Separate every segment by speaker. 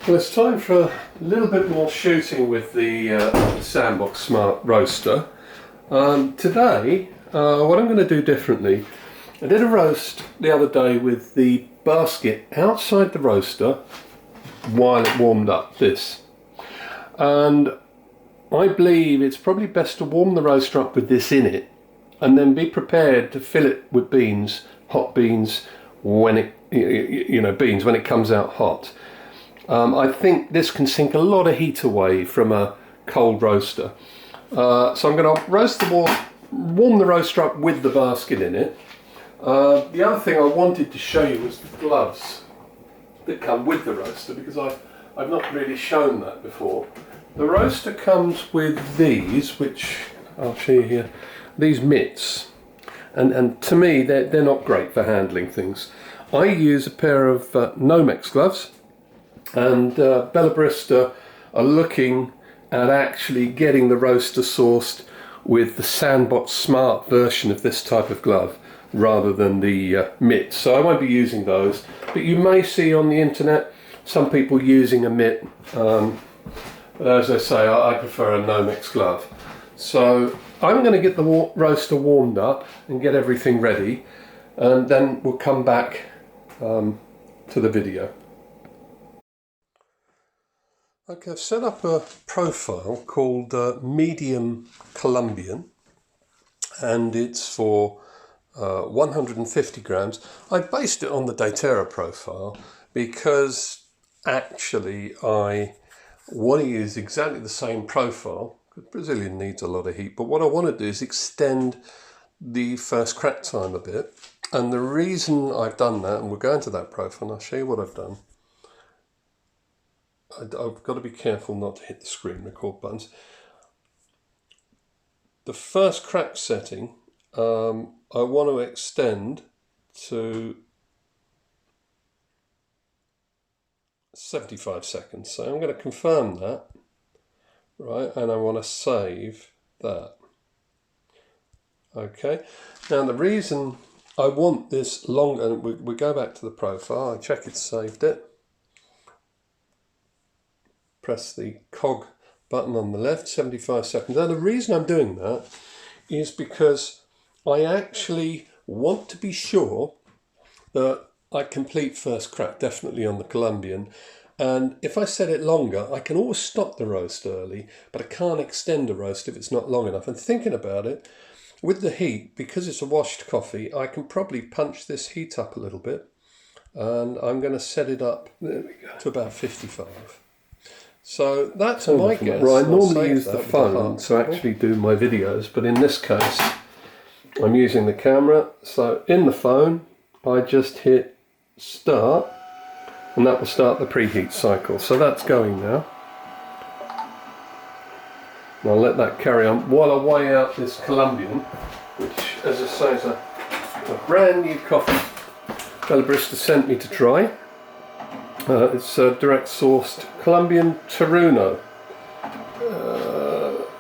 Speaker 1: Well, it's time for a little bit more shooting with the Sandbox Smart Roaster. Today, what I'm going to do differently, I did a roast the other day with the basket outside the roaster while it warmed up, and I believe it's probably best to warm the roaster up with this in it and then be prepared to fill it with beans, hot beans, when it, beans when it comes out hot. I think this can sink a lot of heat away from a cold roaster. So I'm going to warm the roaster up with the basket in it. The other thing I wanted to show you was the gloves that come with the roaster, because I've not really shown that before. The roaster comes with these, which I'll show you here, these mitts. And to me, they're not great for handling things. I use a pair of Nomex gloves. And Bella Barista are looking at actually getting the roaster sourced with the Sandbox Smart version of this type of glove rather than the mitts. So I won't be using those, but you may see on the internet some people using a mitt. But as I say, I prefer a Nomex glove. So I'm going to get the roaster warmed up and get everything ready, and then we'll come back to the video. Okay, I've set up a profile called Medium Colombian, and it's for 150 grams. I based it on the Daterra profile because actually I want to use exactly the same profile, because Brazilian needs a lot of heat, but what I want to do is extend the first crack time a bit. And the reason I've done that, and we'll go into that profile and I'll show you what I've done. I've got to be careful not to hit the screen record buttons. The first crack setting, I want to extend to 75 seconds. So I'm going to confirm that, right? And I want to save that. Okay. Now the reason I want this long, and we go back to the profile, I check it's saved it. Press the cog button on the left, 75 seconds. Now the reason I'm doing that is because I actually want to be sure that I complete first crack, definitely on the Colombian. And if I set it longer, I can always stop the roast early, but I can't extend a roast if it's not long enough. And thinking about it, with the heat, because it's a washed coffee, I can probably punch this heat up a little bit. And I'm going to set it up, there we go, to about 55. So that's my guess. Right, I normally use the phone to actually do my videos, but in this case I'm using the camera. So in the phone I just hit start, and that will start the preheat cycle. So that's going now. And I'll let that carry on while I weigh out this Colombian, which, as I say, is a brand new coffee Bella Barista sent me to try. It's a direct sourced Colombian Teruno,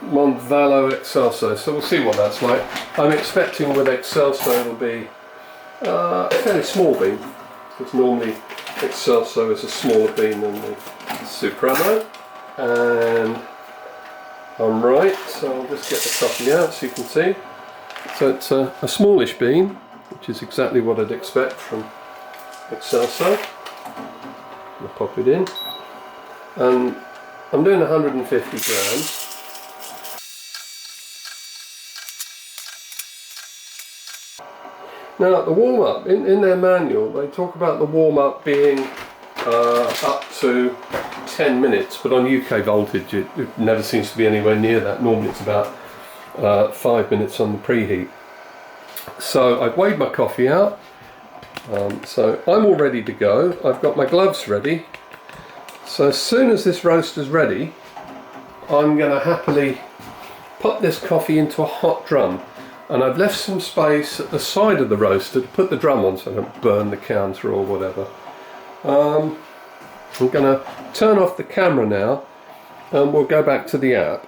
Speaker 1: Montvalo Excelso, so we'll see what that's like. I'm expecting with Excelso it'll be a fairly small bean, because normally Excelso is a smaller bean than the Supremo, and I'm right, so I'll just get the coffee out so you can see. So it's a smallish bean, which is exactly what I'd expect from Excelso. I'll pop it in, and I'm doing 150 grams. Now the warm-up, in their manual they talk about the warm-up being up to 10 minutes, but on UK voltage it never seems to be anywhere near that. Normally it's about 5 minutes on the preheat. So I've weighed my coffee out. So I'm all ready to go. I've got my gloves ready. So as soon as this roaster's ready, I'm going to happily pop this coffee into a hot drum. And I've left some space at the side of the roaster to put the drum on so I don't burn the counter or whatever. I'm going to turn off the camera now and we'll go back to the app.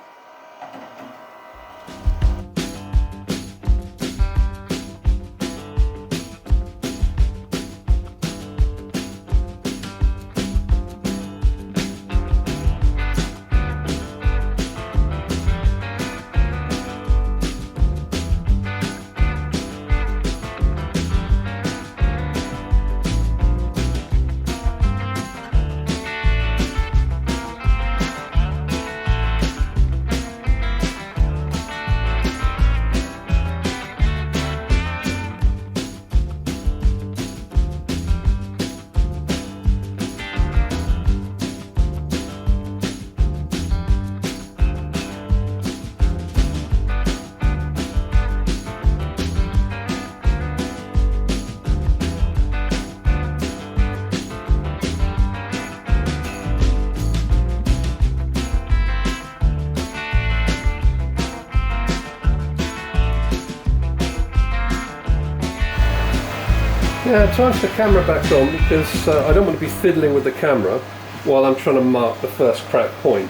Speaker 1: Yeah, time for the camera back on because I don't want to be fiddling with the camera while I'm trying to mark the first crack point.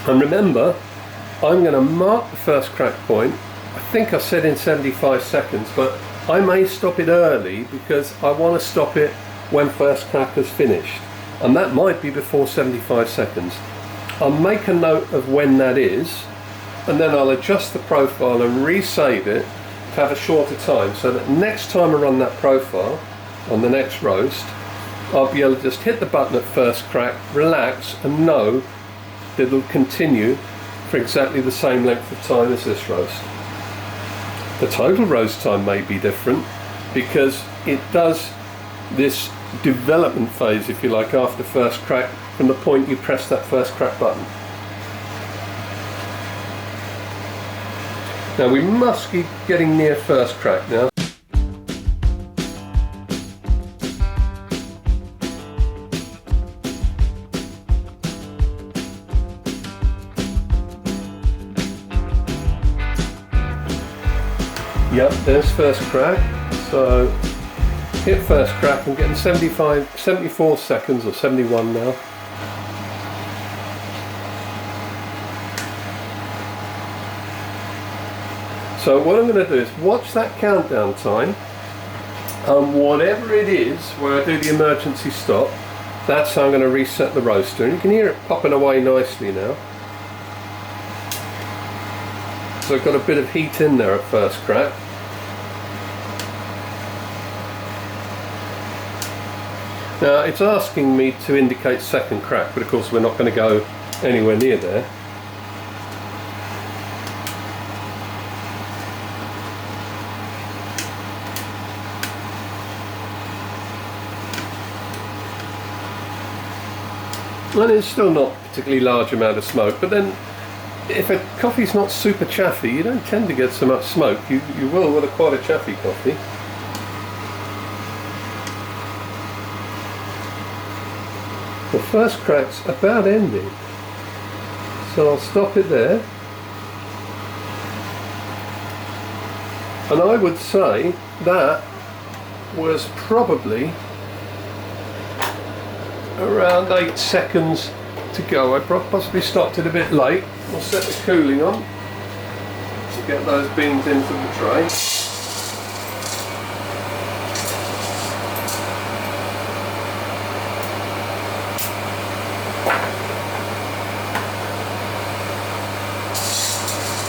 Speaker 1: And remember, I'm going to mark the first crack point. I think I said in 75 seconds, but I may stop it early because I want to stop it when first crack is finished. And that might be before 75 seconds. I'll make a note of when that is, and then I'll adjust the profile and resave it to have a shorter time, so that next time I run that profile on the next roast, I'll be able to just hit the button at first crack, relax, and know that it'll continue for exactly the same length of time as this roast. The total roast time may be different because it does this development phase, if you like, after first crack, from the point you press that first crack button. Now we must keep getting near first crack now. Yep, there's first crack. So hit first crack. I'm getting 74 seconds or 71 now. So what I'm going to do is watch that countdown time, and whatever it is where I do the emergency stop, that's how I'm going to reset the roaster. And you can hear it popping away nicely now. So I've got a bit of heat in there at first crack. Now it's asking me to indicate second crack, but of course we're not going to go anywhere near there. And it's still not a particularly large amount of smoke, but then if a coffee's not super chaffy, you don't tend to get so much smoke. You will with quite a chaffy coffee. The first crack's about ending, so I'll stop it there. And I would say that was probably around 8 seconds to go. I possibly stopped it a bit late. We'll set the cooling on to get those beans into the tray.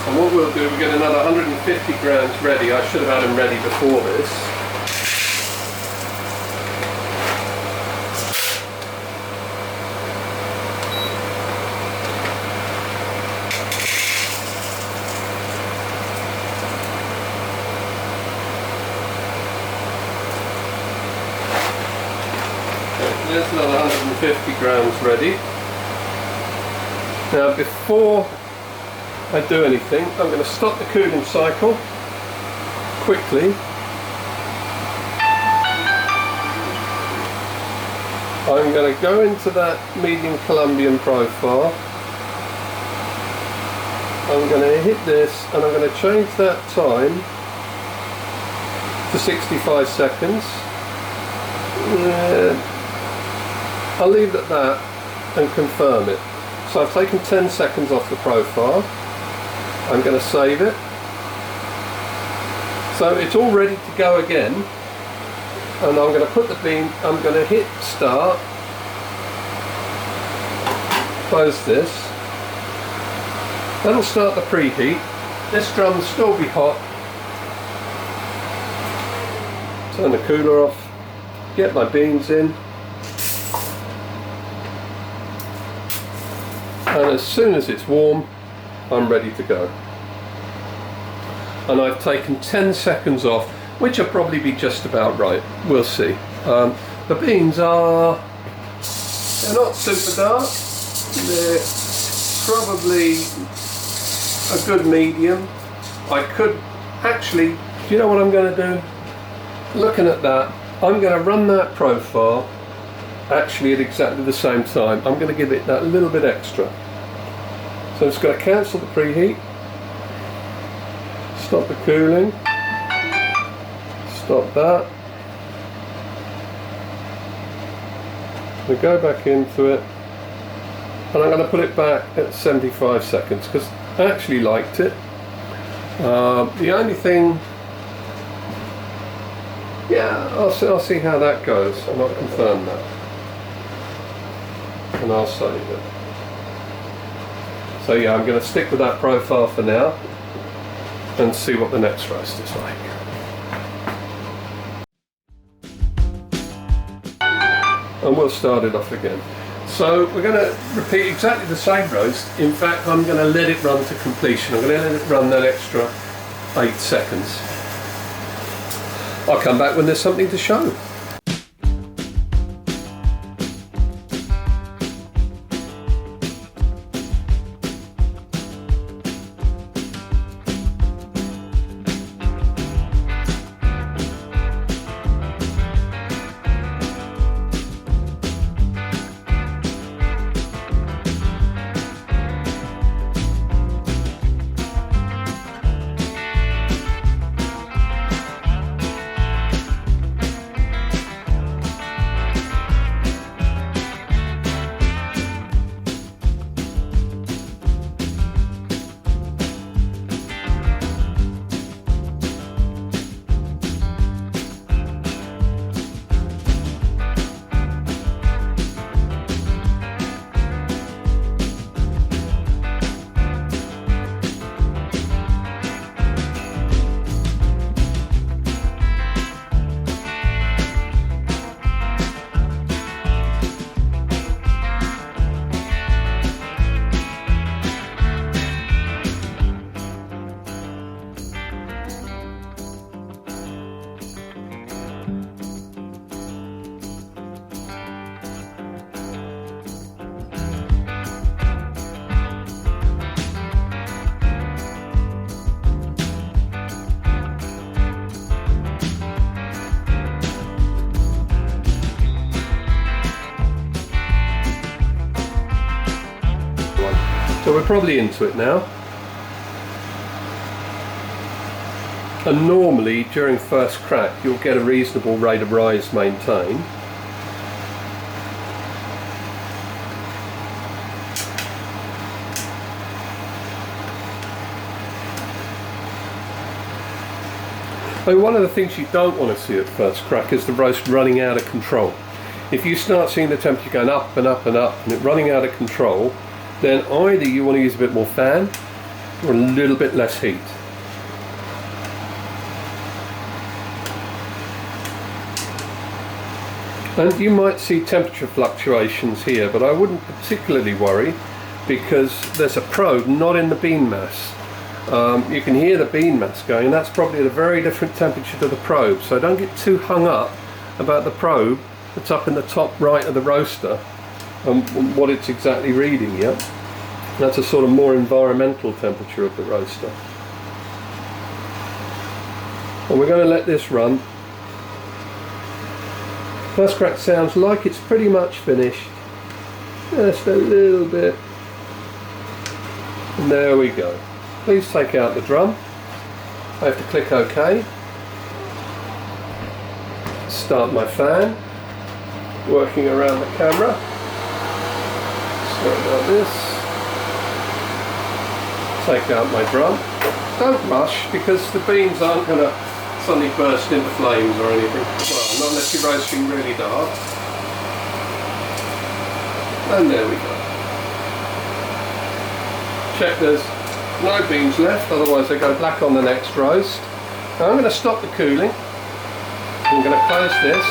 Speaker 1: And what we'll do, we'll get another 150 grams ready. I should have had them ready before this. There's another 150 grams ready. Now before I do anything, I'm going to stop the cooling cycle quickly. I'm going to go into that medium Colombian profile. I'm going to hit this and I'm going to change that time to 65 seconds. I'll leave it at that and confirm it. So I've taken 10 seconds off the profile. I'm going to save it. So it's all ready to go again. And I'm going to put the bean, I'm going to hit start, close this. That'll start the preheat. This drum will still be hot. Turn the cooler off, get my beans in. And as soon as it's warm, I'm ready to go. And I've taken 10 seconds off, which will probably be just about right. We'll see. The beans are, they're not super dark. They're probably a good medium. I could actually, do you know what I'm going to do? Looking at that, I'm going to run that profile actually at exactly the same time. I'm going to give it that little bit extra. So I'm just going to cancel the preheat, stop the cooling, stop that, We go back into it, and I'm going to put it back at 75 seconds because I actually liked it. The only thing, yeah, I'll see how that goes, and I'll confirm that, and I'll save it. So yeah, I'm going to stick with that profile for now and see what the next roast is like. And we'll start it off again. So we're going to repeat exactly the same roast. In fact, I'm going to let it run to completion. I'm going to let it run that extra 8 seconds. I'll come back when there's something to show. So we're probably into it now. And normally during first crack you'll get a reasonable rate of rise maintained. And one of the things you don't want to see at first crack is the roast running out of control. If you start seeing the temperature going up and up and up and it running out of control, then either you want to use a bit more fan or a little bit less heat. And you might see temperature fluctuations here, but I wouldn't particularly worry because there's a probe not in the bean mass. You can hear the bean mass going, and that's probably at a very different temperature to the probe, so don't get too hung up about the probe that's up in the top right of the roaster and what it's exactly reading. Yeah, that's a sort of more environmental temperature of the roaster. And we're going to let this run. First crack sounds like it's pretty much finished. Just a little bit. And there we go. Please take out the drum. I have to click OK. Start my fan. Working around the camera. Start like this. Take out my drum. Don't rush because the beans aren't going to suddenly burst into flames or anything. Well, not unless you're roasting really dark. And there we go. Check there's no beans left, otherwise they go black on the next roast. Now I'm going to stop the cooling. I'm going to close this.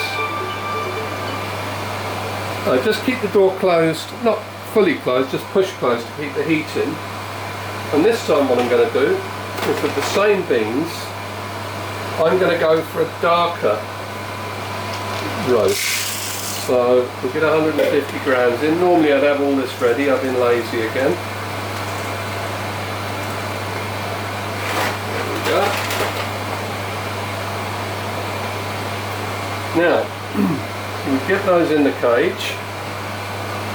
Speaker 1: Just keep the door closed, not fully closed, just push closed to keep the heat in. And this time what I'm going to do is with the same beans, I'm going to go for a darker roast. So we'll get 150 grams in. Normally I'd have all this ready, I've been lazy again. There we go. Now, we get those in the cage,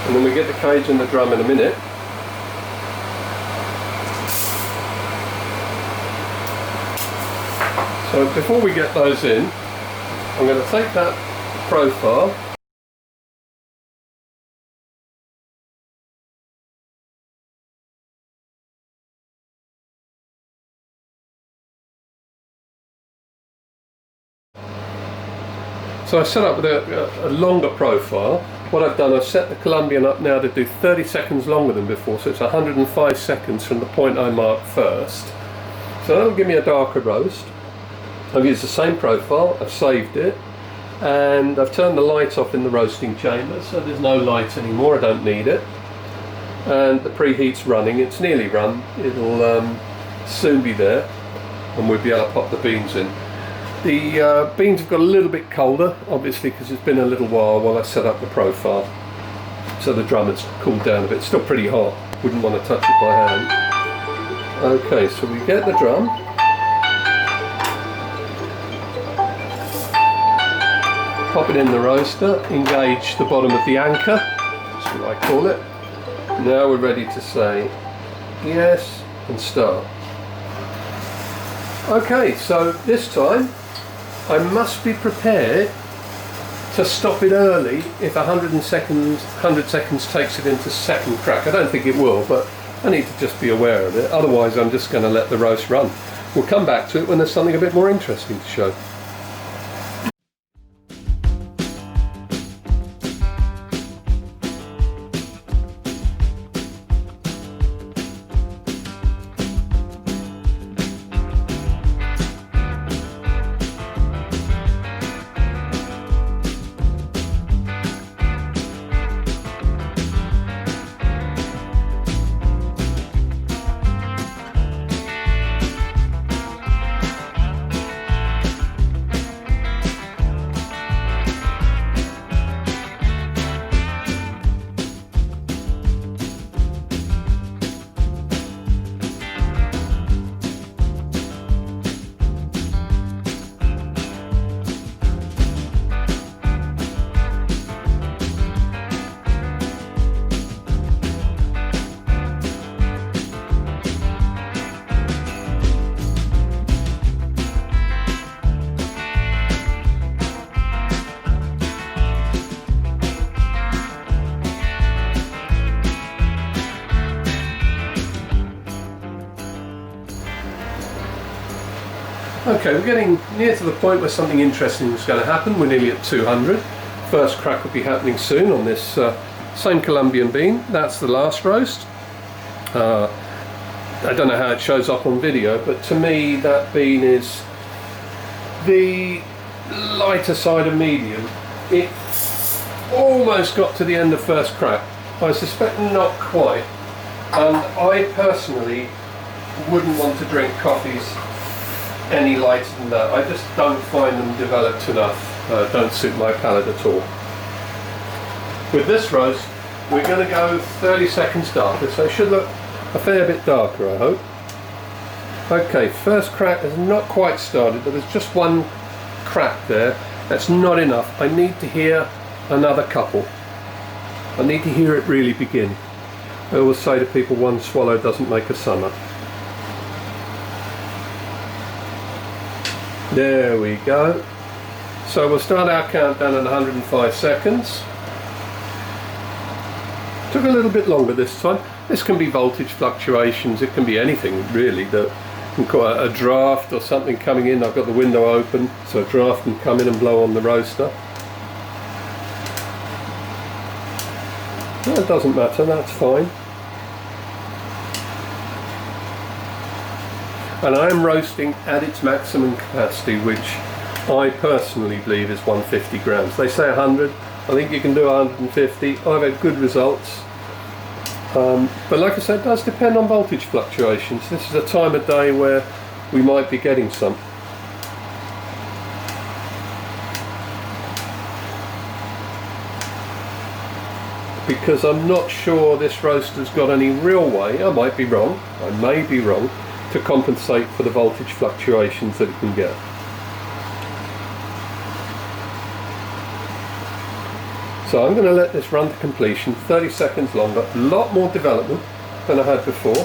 Speaker 1: and then we get the cage in the drum in a minute. So before we get those in, I'm going to take that profile So I set up with a longer profile. What I've done, I've set the Colombian up now to do 30 seconds longer than before, so it's 105 seconds from the point I marked first. So that'll give me a darker roast. I've used the same profile, I've saved it, and I've turned the light off in the roasting chamber, so there's no light anymore, I don't need it. And the preheat's running, it's nearly run, it'll soon be there, and we'll be able to pop the beans in. The beans have got a little bit colder, obviously, because it's been a little while I set up the profile. So the drum has cooled down a bit. It's still pretty hot. Wouldn't want to touch it by hand. Okay, so we get the drum. Pop it in the roaster. Engage the bottom of the anchor. That's what I call it. Now we're ready to say yes and start. Okay, so this time I must be prepared to stop it early if 100 seconds takes it into second crack. I don't think it will, but I need to just be aware of it. Otherwise I'm just going to let the roast run. We'll come back to it when there's something a bit more interesting to show. Okay, we're getting near to the point where something interesting is going to happen. We're nearly at 200. First crack will be happening soon on this same Colombian bean. That's the last roast. I don't know how it shows up on video, but to me that bean is the lighter side of medium. It almost got to the end of first crack. I suspect not quite. And I personally wouldn't want to drink coffees any lighter than that. I just don't find them developed enough. Don't suit my palate at all. With this roast, we're going to go 30 seconds darker, so it should look a fair bit darker, I hope. Okay, first crack has not quite started, but there's just one crack there. That's not enough. I need to hear another couple. I need to hear it really begin. I always say to people, one swallow doesn't make a summer. There we go. So we'll start our countdown at 105 seconds. Took a little bit longer this time. This can be voltage fluctuations, it can be anything really. That can call a draft or something coming in. I've got the window open, so a draft can come in and blow on the roaster. That doesn't matter, that's fine. And I am roasting at its maximum capacity, which I personally believe is 150 grams. They say 100, I think you can do 150. I've had good results. But like I said, it does depend on voltage fluctuations. This is a time of day where we might be getting some. Because I'm not sure this roaster's got any real way, I might be wrong, I may be wrong, to compensate for the voltage fluctuations that it can get. So I'm going to let this run to completion, 30 seconds longer, a lot more development than I had before.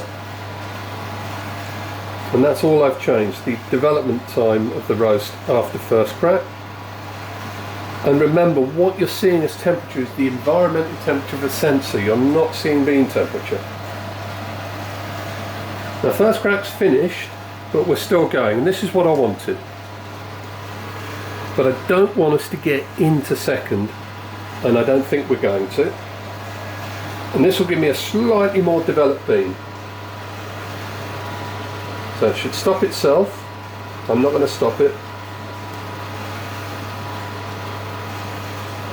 Speaker 1: And that's all I've changed, the development time of the roast after first crack. And remember, what you're seeing as temperature is the environmental temperature of the sensor. You're not seeing bean temperature. Now first crack's finished, but we're still going, and this is what I wanted. but I don't want us to get into second, and I don't think we're going to. And this will give me a slightly more developed bean. So it should stop itself. I'm not going to stop it.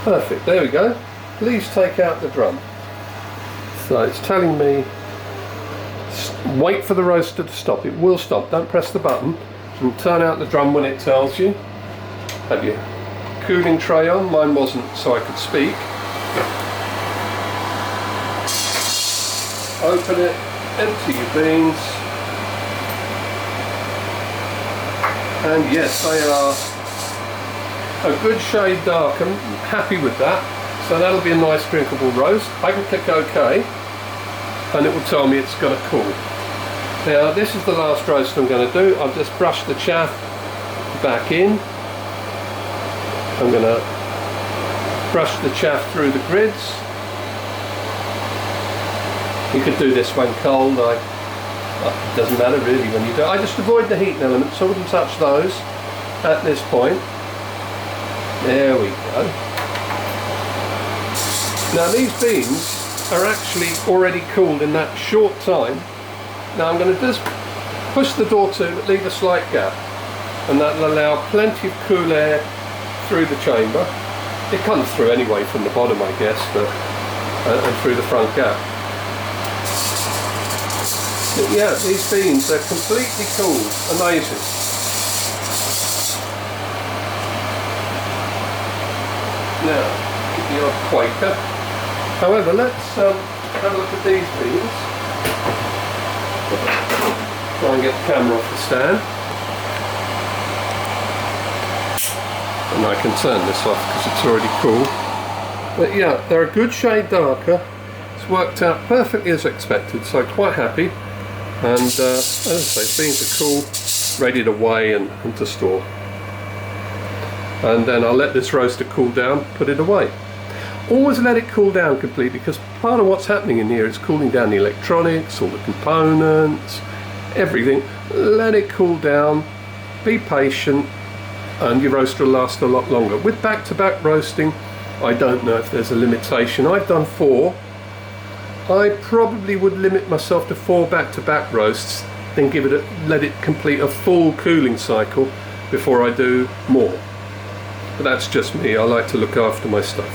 Speaker 1: Perfect, there we go. Please take out the drum. So it's telling me, wait for the roaster to stop. It will stop, don't press the button. And turn out the drum when it tells you. Have your cooling tray on, mine wasn't, so I could speak. Open it, empty your beans. And yes, they are a good shade dark. I'm happy with that. So that'll be a nice drinkable roast. I can click OK, and it will tell me it's going to cool. Now this is the last roast I'm going to do. I've just brushed the chaff back in. I'm going to brush the chaff through the grids. You could do this when cold. It doesn't matter really when you do it. I just avoid the heat elements, so I wouldn't touch those at this point. There we go. Now these beans are actually already cooled in that short time. Now I'm going to just push the door to, but leave a slight gap, and that will allow plenty of cool air through the chamber. It comes through anyway from the bottom, I guess, but and through the front gap. But yeah, these beans are completely cool, amazing. Now, get the odd Quaker. However, let's have a look at these beans. Try and get the camera off the stand. And I can turn this off because it's already cool. But yeah, they're a good shade darker. It's worked out perfectly as expected, so quite happy. And as I say, beans are cool, ready to weigh and to store. And then I'll let this roaster cool down, put it away. Always let it cool down completely, because part of what's happening in here is cooling down the electronics, all the components, everything. Let it cool down, be patient, and your roaster will last a lot longer. With back-to-back roasting, I don't know if there's a limitation. I've done 4. I probably would limit myself to 4 back-to-back roasts, then let it complete a full cooling cycle before I do more. But that's just me. I like to look after my stuff.